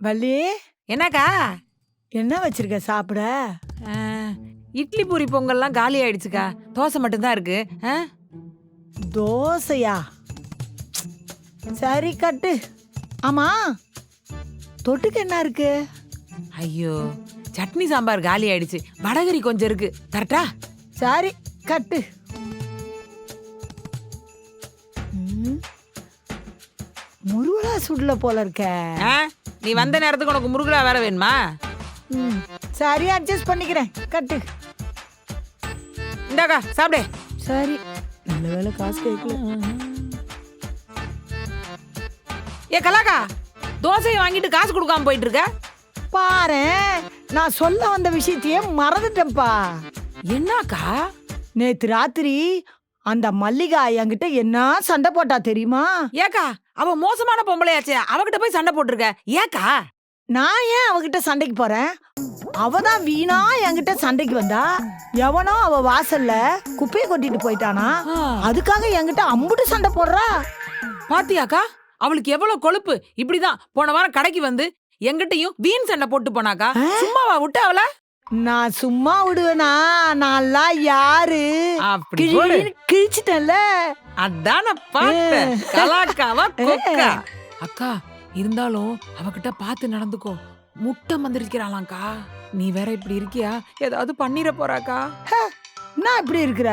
வள்ளி, என்னக்கா? என்ன வச்சிருக்க சாப்பிட? இட்லி பூரி பொங்கல்லாம் காலி ஆயிடுச்சுக்கா. தோசை மட்டும்தான் இருக்கு. தோசையா? சரி கட்டு. ஆமா, தொட்டுக்கு என்ன இருக்கு? ஐயோ, சட்னி சாம்பார் காலி ஆயிடுச்சு. வடகரி கொஞ்சம் இருக்கு, கரெக்டா? சரி கட்டு. முருகலா சுடல போல இருக்க. நீ வந்த நேரத்துக்கு உனக்கு முருகலா வேற வேணுமா? சரி அட்ஜஸ்ட் பண்ணிக்கிறேன், கட்டு. இந்தாக்கா சாப்பிடு. சரி, நல்ல வேலை காசு கேட்கல. ஏ கலாக்கா, தோசையை வாங்கிட்டு காசு கொடுக்காம போயிட்டு இருக்க. பாரேன், நான் சொல்ல வந்த விஷயத்தையே மறந்துட்டேன்ப்பா. என்னக்கா? நேத்து ராத்திரி அந்த மல்லிகா என்கிட்ட என்ன சண்டை போட்டா தெரியுமா? ஏக்கா, அவ மோசமான பொம்பளையாச்சே, அவகிட்ட போய் சண்டை போட்டிருக்க. ஏக்கா? நான் ஏன் அவகிட்ட சண்டைக்கு போறேன்? அவதான் வீணா என்கிட்ட சண்டைக்கு வந்தா. எவனோ அவ வாசல்ல குப்பையை கொட்டிட்டு போயிட்டானா, அதுக்காக என்கிட்ட அம்புட்டு சண்டை போடுறா. பாத்தியாக்கா, அவளுக்கு எவ்வளவு கொழுப்பு. இப்படிதான் போன வாரம் கடைக்கு வந்து எங்கிட்டையும் வீண் சண்டை போட்டு போனாக்கா. சும்மாவா விட்டு அவள? நான் சும்மா விடுவேனா? நான்லாம் யாரு? அப்படி கிழிச்சிட்டல. அதான பார்த்தேன். கலாக்காவா கொக்கா? அக்கா, இருந்தாலும் அவகிட்ட பார்த்து நடந்துக்கோ. முட்டை மந்திரிக்கிறாளாம்க்கா. நீ வேற இப்படி இருக்கியா, ஏதாவது பண்ணிர போறாக்கா? நான் இப்படி இருக்கிற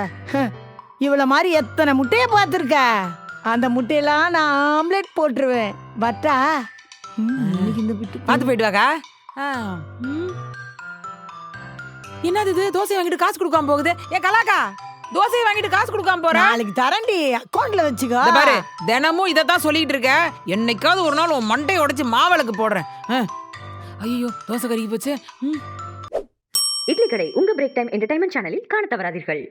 இவள மாதிரி எத்தனை முட்டைய பார்த்திருக்க. அந்த முட்டையெல்லாம் நான் ஆம்லெட் போட்டுருவேன். பட்டா பார்த்து போயிட்டு வாக்கா. என்னது இது? தோசை வாங்கிட்டு காசு கொடுக்காம போகுது. ஏ கலாக்கா, தோசையை வாங்கிட்டு காசு கொடுக்காம போற. நாளைக்கு தரண்டி, அக்கௌண்ட்ல வச்சுக்கோ. பாரு, தினமும் இதத்தான் சொல்லிட்டு இருக்க. என்னைக்காவது ஒரு நாள் உன் மண்டையை உடைச்சு மாவளுக்கு போடுறேன். ஐயோ, தோசை கருகி போச்சு. இட்லி கடை உங்க பிரேக் டைம் என்டர்டைன்மெண்ட் சேனலில் காண தவறாதீர்கள்.